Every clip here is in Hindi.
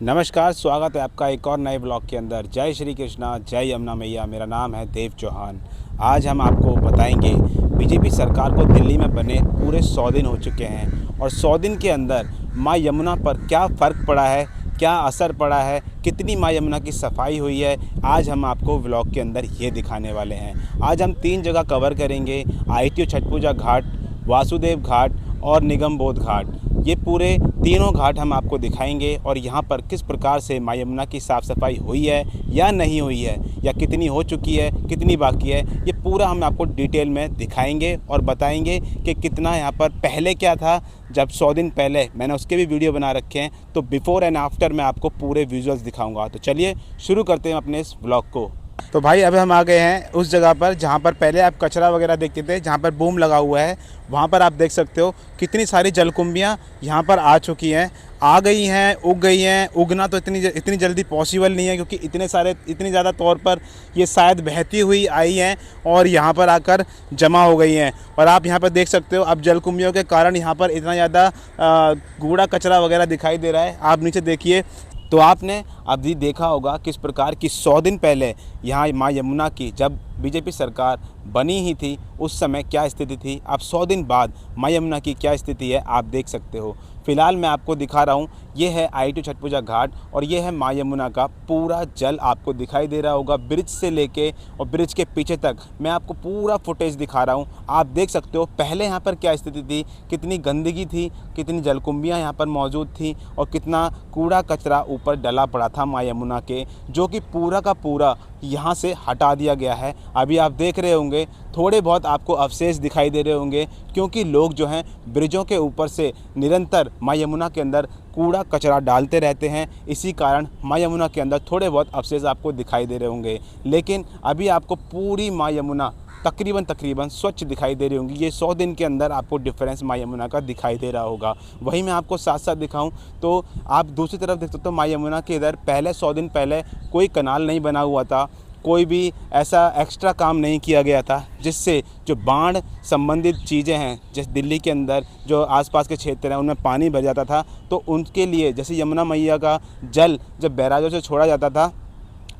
नमस्कार, स्वागत है आपका एक और नए ब्लॉग के अंदर। जय श्री कृष्णा, जय यमुना मैया। मेरा नाम है देव चौहान। आज हम आपको बताएंगे बीजेपी सरकार को दिल्ली में बने पूरे 100 दिन हो चुके हैं और 100 दिन के अंदर माँ यमुना पर क्या फ़र्क पड़ा है, क्या असर पड़ा है, कितनी माँ यमुना की सफाई हुई है। आज हम आपको व्लॉग के अंदर ये दिखाने वाले हैं। आज हम 3 जगह कवर करेंगे, ITO छठ पूजा घाट, वासुदेव घाट और निगम बोध घाट। ये पूरे तीनों घाट हम आपको दिखाएंगे और यहाँ पर किस प्रकार से माँ यमुना की साफ़ सफाई हुई है या नहीं हुई है, या कितनी हो चुकी है, कितनी बाकी है, ये पूरा हम आपको डिटेल में दिखाएंगे और बताएंगे कि कितना यहाँ पर पहले क्या था। जब 100 दिन पहले मैंने उसके भी वीडियो बना रखे हैं, तो बिफ़ोर एंड आफ्टर मैं आपको पूरे विजुअल्स दिखाऊंगा। तो चलिए शुरू करते हैं अपने इस व्लॉग को। तो भाई अब हम आ गए हैं उस जगह पर जहाँ पर पहले आप कचरा वगैरह देखते थे, जहाँ पर बूम लगा हुआ है। वहाँ पर आप देख सकते हो कितनी सारी जलकुंभियाँ यहाँ पर आ चुकी हैं, आ गई हैं, उग गई हैं। उगना तो इतनी जल्दी पॉसिबल नहीं है, क्योंकि इतनी ज़्यादा तौर पर ये शायद बहती हुई आई हैं और यहाँ पर आकर जमा हो गई हैं। और आप यहाँ पर देख सकते हो अब जलकुंभियों के कारण यहाँ पर इतना ज़्यादा कूड़ा कचरा वगैरह दिखाई दे रहा है। आप नीचे देखिए, तो आपने अभी देखा होगा किस प्रकार की 100 दिन पहले यहाँ माँ यमुना की जब बीजेपी सरकार बनी ही थी उस समय क्या स्थिति थी। अब 100 दिन बाद माँ यमुना की क्या स्थिति है आप देख सकते हो। फ़िलहाल मैं आपको दिखा रहा हूँ, ये है ITO छठ पूजा घाट और ये है माँ यमुना का पूरा जल आपको दिखाई दे रहा होगा। ब्रिज से लेके और ब्रिज के पीछे तक मैं आपको पूरा फुटेज दिखा रहा हूँ। आप देख सकते हो पहले यहाँ पर क्या स्थिति थी, कितनी गंदगी थी, कितनी जलकुंभियाँ यहाँ पर मौजूद थी और कितना कूड़ा कचरा ऊपर डला पड़ा था माँ यमुना के, जो कि पूरा का पूरा यहाँ से हटा दिया गया है। अभी आप देख रहे होंगे थोड़े बहुत आपको अवशेष दिखाई दे रहे होंगे, क्योंकि लोग जो हैं ब्रिजों के ऊपर से निरंतर माँ यमुना के अंदर कूड़ा कचरा डालते रहते हैं। इसी कारण माँ यमुना के अंदर थोड़े बहुत अवशेष आपको दिखाई दे रहे होंगे, लेकिन अभी आपको पूरी माँ यमुना तकरीबन स्वच्छ दिखाई दे रही होंगी। ये 100 दिन के अंदर आपको डिफरेंस माँ यमुना का दिखाई दे रहा होगा। वही मैं आपको साथ साथ दिखाऊं तो आप दूसरी तरफ देख सकते हो माँ यमुना के इधर पहले 100 दिन पहले कोई कनाल नहीं बना हुआ था, कोई भी ऐसा एक्स्ट्रा काम नहीं किया गया था जिससे जो बाढ़ संबंधित चीज़ें हैं, जैसे दिल्ली के अंदर जो आसपास के क्षेत्र हैं उनमें पानी भर जाता था, तो उनके लिए जैसे यमुना मैया का जल जब बैराजों से छोड़ा जाता था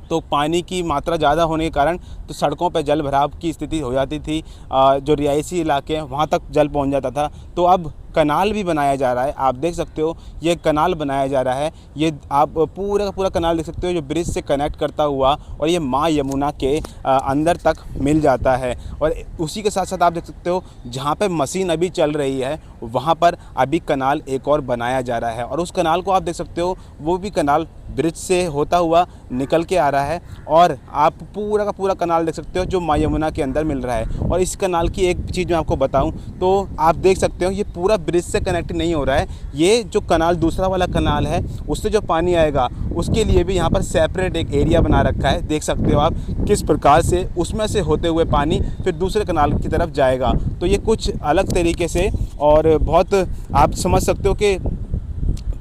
तो पानी की मात्रा ज़्यादा होने के कारण तो सड़कों पर जल भराव की स्थिति हो जाती थी। जो रिहायशी इलाके हैं वहाँ तक जल पहुँच जाता था। तो अब कनाल भी बनाया जा रहा है। आप देख सकते हो ये कनाल बनाया जा रहा है। ये आप पूरा का पूरा कनाल देख सकते हो जो ब्रिज से कनेक्ट करता हुआ और ये माँ यमुना के अंदर तक मिल जाता है। और उसी के साथ साथ आप देख सकते हो जहाँ पे मशीन अभी चल रही है वहाँ पर अभी कनाल एक और बनाया जा रहा है, और उस कनाल को आप देख सकते हो वो भी कनाल ब्रिज से होता हुआ निकल के आ रहा है। और आप पूरा का पूरा कनाल देख सकते हो जो माँ यमुना के अंदर मिल रहा है। और इस कनाल की एक चीज़ मैं आपको बताऊं तो आप देख सकते हो ये पूरा ब्रिज से कनेक्ट नहीं हो रहा है। ये जो कनाल दूसरा वाला कनाल है उससे जो पानी आएगा उसके लिए भी यहाँ पर सेपरेट एक एरिया बना रखा है। देख सकते हो आप किस प्रकार से उसमें से होते हुए पानी फिर दूसरे कनाल की तरफ जाएगा। तो ये कुछ अलग तरीके से और बहुत आप समझ सकते हो कि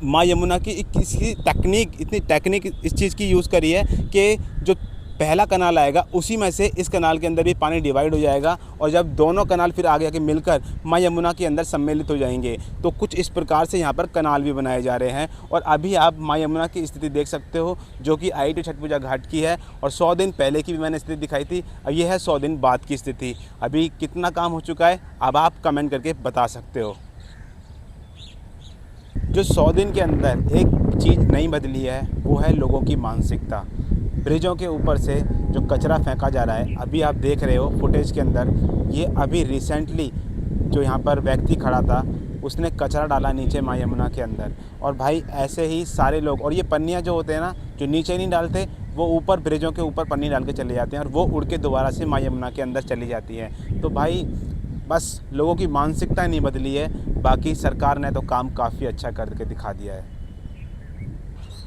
माँ यमुना की इसकी इतनी टेक्निक इस चीज़ की यूज़ करी है कि जो पहला कनाल आएगा उसी में से इस कनाल के अंदर भी पानी डिवाइड हो जाएगा, और जब दोनों कनाल फिर आगे आके मिलकर माँ यमुना के अंदर सम्मिलित हो जाएंगे। तो कुछ इस प्रकार से यहाँ पर कनाल भी बनाए जा रहे हैं। और अभी आप माँ यमुना की स्थिति देख सकते हो जो कि ITO छठ पूजा घाट की है, और 100 दिन पहले की भी मैंने स्थिति दिखाई थी। अब ये है 100 दिन बाद की स्थिति। अभी कितना काम हो चुका है अब आप कमेंट करके बता सकते हो। जो 100 दिन के अंदर एक चीज़ नहीं बदली है वो है लोगों की मानसिकता। ब्रिजों के ऊपर से जो कचरा फेंका जा रहा है, अभी आप देख रहे हो फुटेज के अंदर, ये अभी रिसेंटली जो यहाँ पर व्यक्ति खड़ा था उसने कचरा डाला नीचे माँ यमुना के अंदर। और भाई ऐसे ही सारे लोग, और ये पन्नियाँ जो होते हैं ना जो नीचे नहीं डालते वो ऊपर ब्रिजों के ऊपर पन्नी डाल के चले जाते हैं और वो उड़ के दोबारा से माँ यमुना के अंदर चली जाती है। तो भाई बस लोगों की मानसिकता नहीं बदली है, बाकी सरकार ने तो काम काफ़ी अच्छा करके दिखा दिया है।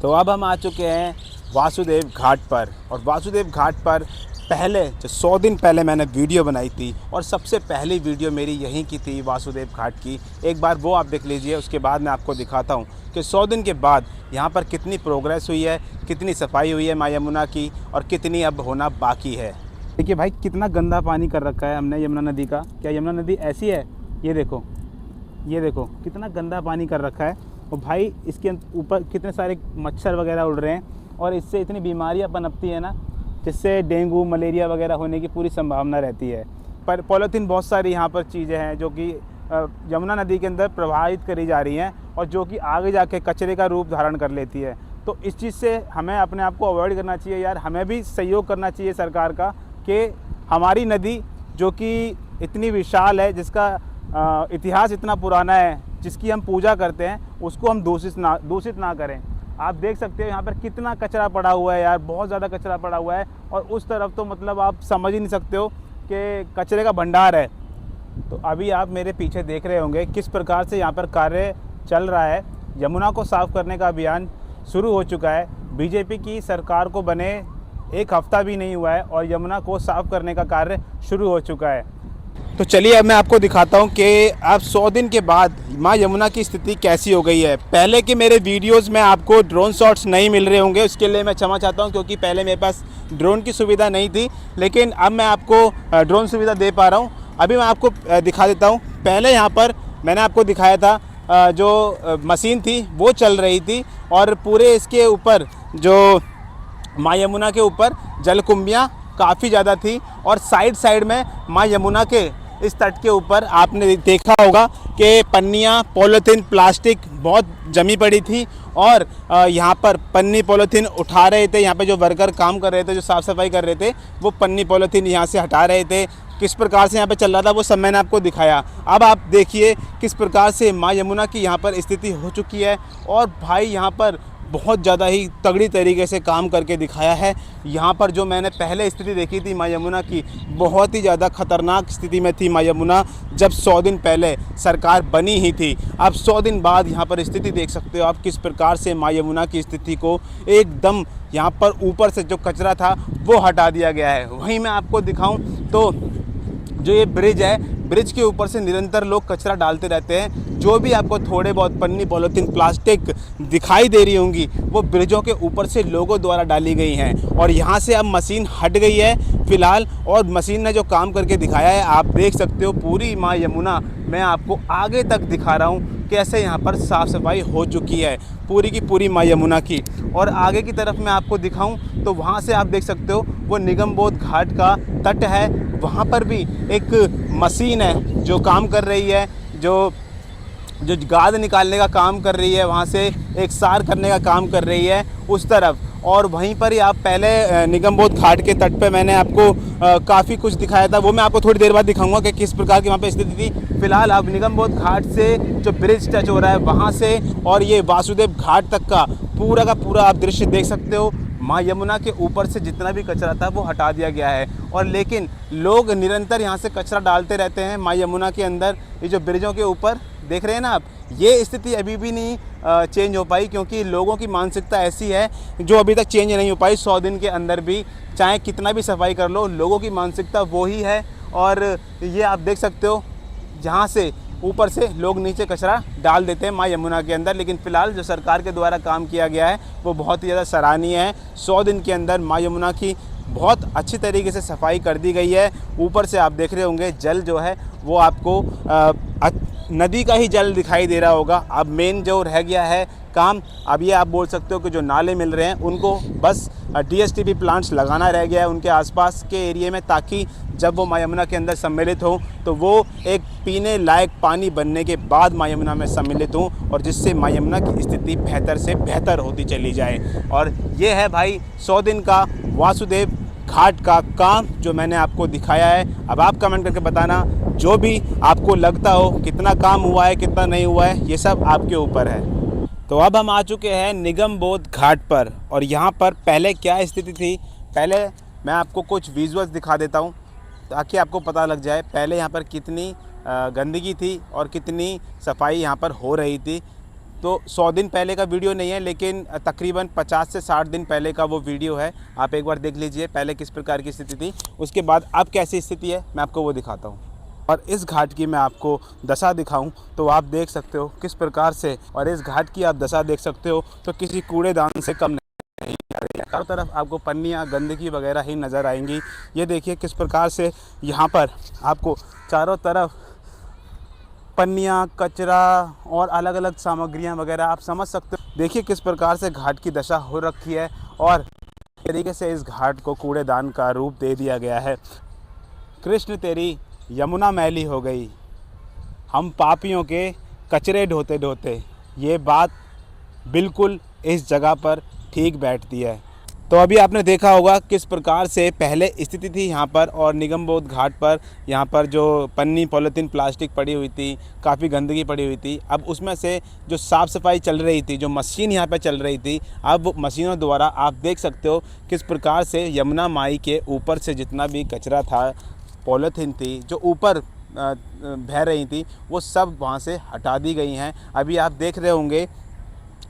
तो अब हम आ चुके हैं वासुदेव घाट पर, और वासुदेव घाट पर पहले जो 100 दिन पहले मैंने वीडियो बनाई थी और सबसे पहली वीडियो मेरी यहीं की थी वासुदेव घाट की। एक बार वो आप देख लीजिए, उसके बाद मैं आपको दिखाता हूँ कि 100 दिन के बाद यहाँ पर कितनी प्रोग्रेस हुई है, कितनी सफाई हुई है माँ यमुना की और कितनी अब होना बाकी है। देखिए भाई कितना गंदा पानी कर रखा है हमने यमुना नदी का। क्या यमुना नदी ऐसी है? ये देखो कितना गंदा पानी कर रखा है। और भाई इसके ऊपर कितने सारे मच्छर वगैरह उड़ रहे हैं और इससे इतनी बीमारियां पनपती है ना, जिससे डेंगू मलेरिया वगैरह होने की पूरी संभावना रहती है। पर पॉलीथीन बहुत सारी यहाँ पर चीज़ें हैं जो कि यमुना नदी के अंदर प्रवाहित करी जा रही हैं और जो कि आगे जाके कचरे का रूप धारण कर लेती है। तो इस चीज़ से हमें अपने आप को अवॉइड करना चाहिए यार। हमें भी सहयोग करना चाहिए सरकार का कि हमारी नदी जो कि इतनी विशाल है, जिसका इतिहास इतना पुराना है, जिसकी हम पूजा करते हैं, उसको हम दूषित ना करें। आप देख सकते हो यहाँ पर कितना कचरा पड़ा हुआ है यार, बहुत ज़्यादा कचरा पड़ा हुआ है। और उस तरफ तो मतलब आप समझ ही नहीं सकते हो कि कचरे का भंडार है। तो अभी आप मेरे पीछे देख रहे होंगे किस प्रकार से यहाँ पर कार्य चल रहा है। यमुना को साफ़ करने का अभियान शुरू हो चुका है। बीजेपी की सरकार को बने एक हफ्ता भी नहीं हुआ है और यमुना को साफ़ करने का कार्य शुरू हो चुका है। तो चलिए अब मैं आपको दिखाता हूँ कि अब 100 दिन के बाद माँ यमुना की स्थिति कैसी हो गई है। पहले के मेरे वीडियोस में आपको ड्रोन शॉट्स नहीं मिल रहे होंगे, उसके लिए मैं क्षमा चाहता हूँ, क्योंकि पहले मेरे पास ड्रोन की सुविधा नहीं थी, लेकिन अब मैं आपको ड्रोन सुविधा दे पा रहा हूँ। अभी मैं आपको दिखा देता हूँ। पहले यहाँ पर मैंने आपको दिखाया था जो मशीन थी वो चल रही थी और पूरे इसके ऊपर जो माँ यमुना के ऊपर जलकुंभियाँ काफ़ी ज़्यादा थी और साइड में माँ यमुना के इस तट के ऊपर आपने देखा होगा कि पन्नियाँ, पॉलीथीन, प्लास्टिक बहुत जमी पड़ी थी और यहाँ पर पन्नी पॉलीथीन उठा रहे थे। यहाँ पे जो वर्कर काम कर रहे थे, जो साफ़ सफाई कर रहे थे, वो पन्नी पॉलीथीन यहाँ से हटा रहे थे। किस प्रकार से यहाँ पे चल रहा था वो सब मैंने आपको दिखाया। अब आप देखिए किस प्रकार से माँ यमुना की यहाँ पर स्थिति हो चुकी है और भाई यहाँ पर बहुत ज़्यादा ही तगड़ी तरीके से काम करके दिखाया है। यहाँ पर जो मैंने पहले स्थिति देखी थी माँ यमुना की, बहुत ही ज़्यादा ख़तरनाक स्थिति में थी माँ यमुना जब 100 दिन पहले सरकार बनी ही थी। अब 100 दिन बाद यहाँ पर स्थिति देख सकते हो आप किस प्रकार से माँ यमुना की स्थिति को एकदम यहाँ पर ऊपर से जो कचरा था वो हटा दिया गया है। वहीं मैं आपको दिखाऊँ तो जो ये ब्रिज है, ब्रिज के ऊपर से निरंतर लोग कचरा डालते रहते हैं। जो भी आपको थोड़े बहुत पन्नी, पॉलीथीन, प्लास्टिक दिखाई दे रही होंगी वो ब्रिजों के ऊपर से लोगों द्वारा डाली गई हैं। और यहाँ से अब मशीन हट गई है फ़िलहाल और मशीन ने जो काम करके दिखाया है आप देख सकते हो। पूरी माँ यमुना मैं आपको आगे तक दिखा रहा हूँ कैसे यहाँ पर साफ़ सफाई हो चुकी है पूरी की पूरी माँ यमुना की। और आगे की तरफ मैं आपको दिखाऊं तो वहाँ से आप देख सकते हो वो निगमबोध घाट का तट है। वहाँ पर भी एक मशीन है जो काम कर रही है, जो गाद निकालने का काम कर रही है, वहाँ से एक सार करने का काम कर रही है उस तरफ। और वहीं पर ही आप पहले निगमबोध घाट के तट पे मैंने आपको काफ़ी कुछ दिखाया था, वो मैं आपको थोड़ी देर बाद दिखाऊंगा कि किस प्रकार की वहाँ पे स्थिति थी। फिलहाल आप निगमबोध घाट से जो ब्रिज टच हो रहा है वहाँ से और ये वासुदेव घाट तक का पूरा आप दृश्य देख सकते हो। माँ यमुना के ऊपर से जितना भी कचरा था वो हटा दिया गया है और लेकिन लोग निरंतर यहाँ से कचरा डालते रहते हैं माँ यमुना के अंदर। ये जो ब्रिजों के ऊपर देख रहे हैं ना आप, ये स्थिति अभी भी नहीं चेंज हो पाई, क्योंकि लोगों की मानसिकता ऐसी है जो अभी तक चेंज नहीं हो पाई। 100 दिन के अंदर भी चाहे कितना भी सफाई कर लो, लोगों की मानसिकता वो ही है। और ये आप देख सकते हो जहाँ से ऊपर से लोग नीचे कचरा डाल देते हैं माँ यमुना के अंदर। लेकिन फ़िलहाल जो सरकार के द्वारा काम किया गया है वो बहुत ही ज़्यादा सराहनीय है। 100 दिन के अंदर माँ यमुना की बहुत अच्छी तरीके से सफाई कर दी गई है। ऊपर से आप देख रहे होंगे जल जो है वो आपको नदी का ही जल दिखाई दे रहा होगा। अब मेन जो रह गया है काम, अब ये आप बोल सकते हो कि जो नाले मिल रहे हैं उनको बस DSTP प्लांट्स लगाना रह गया है उनके आसपास के एरिया में, ताकि जब वो माँ यमुना के अंदर सम्मिलित हो तो वो एक पीने लायक पानी बनने के बाद माँ यमुना में सम्मिलित हो और जिससे माँ यमुना की स्थिति बेहतर से बेहतर होती चली जाए। और ये है भाई 100 दिन का वासुदेव घाट का काम जो मैंने आपको दिखाया है। अब आप कमेंट करके बताना जो भी आपको लगता हो, कितना काम हुआ है कितना नहीं हुआ है, ये सब आपके ऊपर है। तो अब हम आ चुके हैं निगमबोध घाट पर और यहाँ पर पहले क्या स्थिति थी, पहले मैं आपको कुछ विजुअल्स दिखा देता हूँ ताकि आपको पता लग जाए पहले यहाँ पर कितनी गंदगी थी और कितनी सफाई यहाँ पर हो रही थी। तो 100 दिन पहले का वीडियो नहीं है, लेकिन तकरीबन 50 से 60 दिन पहले का वो वीडियो है। आप एक बार देख लीजिए पहले किस प्रकार की स्थिति थी, उसके बाद अब कैसी स्थिति है मैं आपको वो दिखाता हूँ। और इस घाट की मैं आपको दशा दिखाऊं तो आप देख सकते हो किस प्रकार से, और इस घाट की आप दशा देख सकते हो तो किसी कूड़ेदान से कम नहीं आ रही है। चारों तरफ आपको पन्नियाँ, गंदगी वगैरह ही नज़र आएंगी। ये देखिए किस प्रकार से यहाँ पर आपको चारों तरफ पन्नियाँ, कचरा और अलग अलग सामग्रियाँ वगैरह, आप समझ सकते हो। देखिए किस प्रकार से घाट की दशा हो रखी है और इस तरीके से इस घाट को कूड़ेदान का रूप दे दिया गया है। कृष्ण तेरी यमुना मैली हो गई, हम पापियों के कचरे ढोते ढोते। ये बात बिल्कुल इस जगह पर ठीक बैठती है। तो अभी आपने देखा होगा किस प्रकार से पहले स्थिति थी यहाँ पर, और निगम बोध घाट पर यहाँ पर जो पन्नी, पॉलीथीन, प्लास्टिक पड़ी हुई थी, काफ़ी गंदगी पड़ी हुई थी। अब उसमें से जो साफ़ सफाई चल रही थी, जो मशीन यहाँ पर चल रही थी, अब मशीनों द्वारा आप देख सकते हो किस प्रकार से यमुना माई के ऊपर से जितना भी कचरा था, पॉलीथीन थी जो ऊपर बह रही थी, वो सब वहाँ से हटा दी गई हैं। अभी आप देख रहे होंगे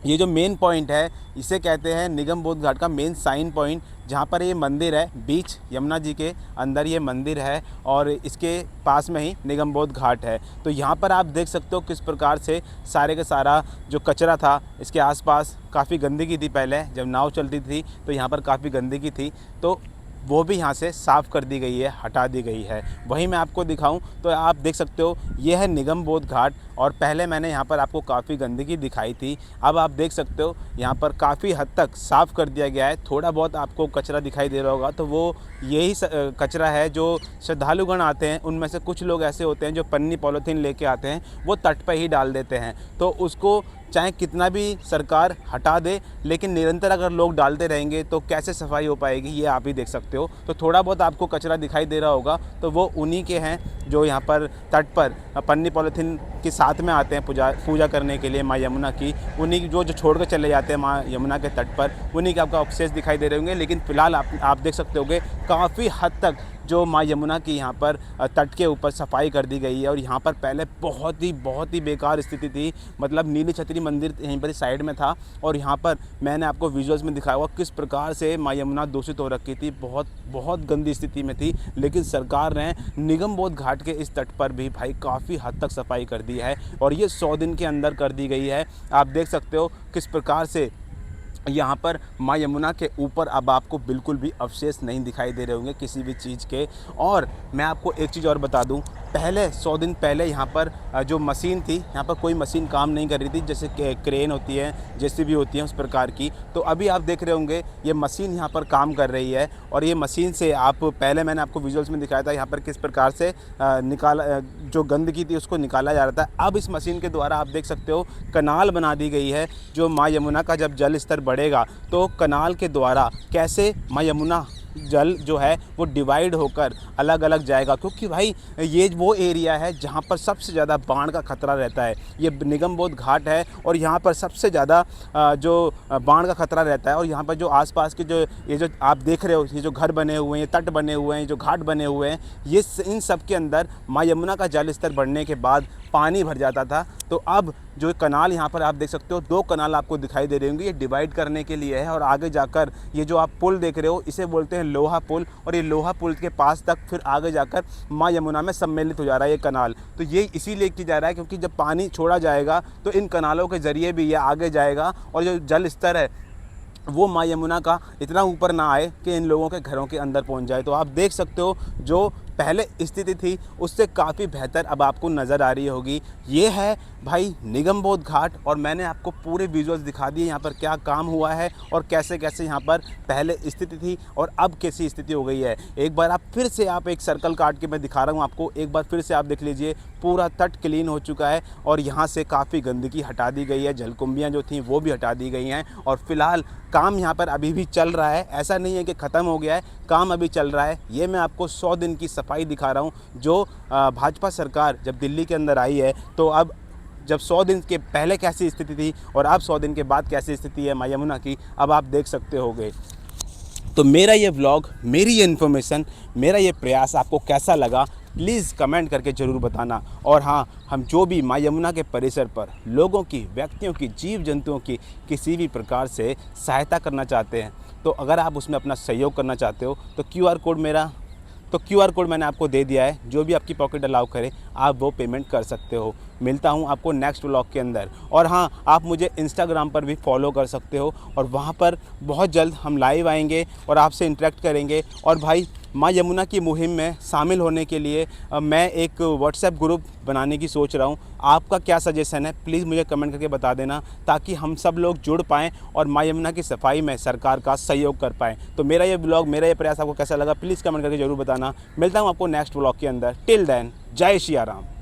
ये जो मेन पॉइंट है, इसे कहते हैं निगम बोध घाट का मेन साइन पॉइंट, जहाँ पर ये मंदिर है। बीच यमुना जी के अंदर ये मंदिर है और इसके पास में ही निगम बोध घाट है। तो यहाँ पर आप देख सकते हो किस प्रकार से सारे का सारा जो कचरा था, इसके आसपास काफ़ी गंदगी थी। पहले जब नाव चलती थी तो यहाँ पर काफ़ी गंदगी थी, तो वो भी यहाँ से साफ़ कर दी गई है, हटा दी गई है। वहीं मैं आपको दिखाऊं तो आप देख सकते हो ये है निगम बोध घाट, और पहले मैंने यहाँ पर आपको काफ़ी गंदगी दिखाई थी। अब आप देख सकते हो यहाँ पर काफ़ी हद तक साफ़ कर दिया गया है। थोड़ा बहुत आपको कचरा दिखाई दे रहा होगा, तो वो यही कचरा है जो श्रद्धालुगण आते हैं, उनमें से कुछ लोग ऐसे होते हैं जो पन्नी, पॉलीथीन लेके आते हैं, वो तट पर ही डाल देते हैं। तो उसको चाहे कितना भी सरकार हटा दे, लेकिन निरंतर अगर लोग डालते रहेंगे तो कैसे सफाई हो पाएगी, ये आप ही देख सकते हो। तो थोड़ा बहुत आपको कचरा दिखाई दे रहा होगा, तो वो उन्हीं के हैं जो यहाँ पर तट पर पन्नी, पॉलीथीन के साथ में आते हैं पूजा करने के लिए माँ यमुना की। उन्हीं जो छोड़ कर चले जाते हैं माँ यमुना के तट पर, उन्हीं के आपको अवशेष दिखाई दे रहे होंगे। लेकिन फ़िलहाल आप देख सकते होंगे काफ़ी हद तक जो माँ यमुना की यहाँ पर तट के ऊपर सफाई कर दी गई है। और यहाँ पर पहले बहुत ही बेकार स्थिति थी, मतलब नीली छतरी मंदिर यहीं पर साइड में था, और यहाँ पर मैंने आपको विजुअल्स में दिखाया हुआ किस प्रकार से माँ यमुना दूषित हो रखी थी, बहुत गंदी स्थिति में थी। लेकिन सरकार ने निगम बोध घाट के इस तट पर भी भाई काफ़ी हद तक सफाई कर दी है, और ये 100 दिन के अंदर कर दी गई है। आप देख सकते हो किस प्रकार से यहाँ पर माँ यमुना के ऊपर अब आपको बिल्कुल भी अवशेष नहीं दिखाई दे रहे होंगे किसी भी चीज़ के। और मैं आपको एक चीज़ और बता दूँ, पहले 100 दिन पहले यहाँ पर जो मशीन थी, यहाँ पर कोई मशीन काम नहीं कर रही थी, जैसे क्रेन होती है, जेसीबी होती है, उस प्रकार की। तो अभी आप देख रहे होंगे ये मशीन यहाँ पर काम कर रही है, और ये मशीन से आप पहले मैंने आपको विजुअल्स में दिखाया था यहाँ पर किस प्रकार से जो गंदगी थी उसको निकाला जा रहा था। अब इस मशीन के द्वारा आप देख सकते हो कनाल बना दी गई है, जो माँ यमुना का जब जल स्तर बढ़ेगा तो कनाल के द्वारा कैसे माँ यमुना जल जो है वो डिवाइड होकर अलग अलग जाएगा। क्योंकि भाई ये वो एरिया है जहाँ पर सबसे ज़्यादा बाढ़ का खतरा रहता है। ये निगम बोध घाट है और यहाँ पर सबसे ज़्यादा जो बाढ़ का खतरा रहता है। और यहाँ पर जो आसपास के ये जो आप देख रहे हो, ये जो घर बने हुए हैं, तट बने हुए हैं, जो घाट बने हुए हैं, ये इन सब के अंदर माँ यमुना का जल स्तर बढ़ने के बाद पानी भर जाता था। तो अब जो कनाल यहाँ पर आप देख सकते हो, 2 कनाल आपको दिखाई दे रहे होंगे, ये डिवाइड करने के लिए है। और आगे जाकर ये जो आप पुल देख रहे हो, इसे बोलते हैं लोहा पुल, और ये लोहा पुल के पास तक फिर आगे जाकर माँ यमुना में सम्मिलित हो जा रहा है ये कनाल। तो ये इसीलिए किया जा रहा है क्योंकि जब पानी छोड़ा जाएगा तो इन कनालों के ज़रिए भी ये आगे जाएगा, और जो जल स्तर है वो माँ यमुना का इतना ऊपर ना आए कि इन लोगों के घरों के अंदर पहुंच जाए। तो आप देख सकते हो जो पहले स्थिति थी उससे काफ़ी बेहतर अब आपको नज़र आ रही होगी। ये है भाई निगम बोध घाट, और मैंने आपको पूरे विजुअल्स दिखा दिए यहाँ पर क्या काम हुआ है और कैसे कैसे यहाँ पर पहले स्थिति थी और अब कैसी स्थिति हो गई है। एक बार आप फिर से एक सर्कल काट के मैं दिखा रहा हूँ आपको, एक बार फिर से आप देख लीजिए, पूरा तट क्लीन हो चुका है और यहाँ से काफ़ी गंदगी हटा दी गई है, जलकुंभियाँ जो थी वो भी हटा दी गई हैं। और फिलहाल काम यहाँ पर अभी भी चल रहा है, ऐसा नहीं है कि ख़त्म हो गया है, काम अभी चल रहा है। ये मैं आपको 100 दिन की सफाई दिखा रहा हूँ जो भाजपा सरकार जब दिल्ली के अंदर आई है, तो अब जब 100 दिन के पहले कैसी स्थिति थी और अब 100 दिन के बाद कैसी स्थिति है माँ यमुना की, अब आप देख सकते होंगे। तो मेरा ये व्लॉग, मेरी ये इन्फॉर्मेशन, मेरा ये प्रयास आपको कैसा लगा प्लीज़ कमेंट करके ज़रूर बताना। और हाँ, हम जो भी माँ यमुना के परिसर पर लोगों की, व्यक्तियों की, जीव जंतुओं की किसी भी प्रकार से सहायता करना चाहते हैं, तो अगर आप उसमें अपना सहयोग करना चाहते हो तो क्यूआर कोड मैंने आपको दे दिया है, जो भी आपकी पॉकेट अलाउ करे आप वो पेमेंट कर सकते हो। मिलता हूँ आपको नेक्स्ट व्लॉग के अंदर। और हाँ, आप मुझे इंस्टाग्राम पर भी फॉलो कर सकते हो और वहाँ पर बहुत जल्द हम लाइव आएंगे और आपसे इंटरेक्ट करेंगे। और भाई, माँ यमुना की मुहिम में शामिल होने के लिए मैं एक व्हाट्सएप ग्रुप बनाने की सोच रहा हूँ। आपका क्या सजेशन है, प्लीज़ मुझे कमेंट करके बता देना, ताकि हम सब लोग जुड़ पाएँ और माँ यमुना की सफाई में सरकार का सहयोग कर पाएँ। तो मेरा ये ब्लॉग, मेरा ये प्रयास आपको कैसा लगा, प्लीज़ कमेंट करके ज़रूर बताना। मिलता हूँ आपको नेक्स्ट ब्लॉग के अंदर। टिल देन, जय श्री राम।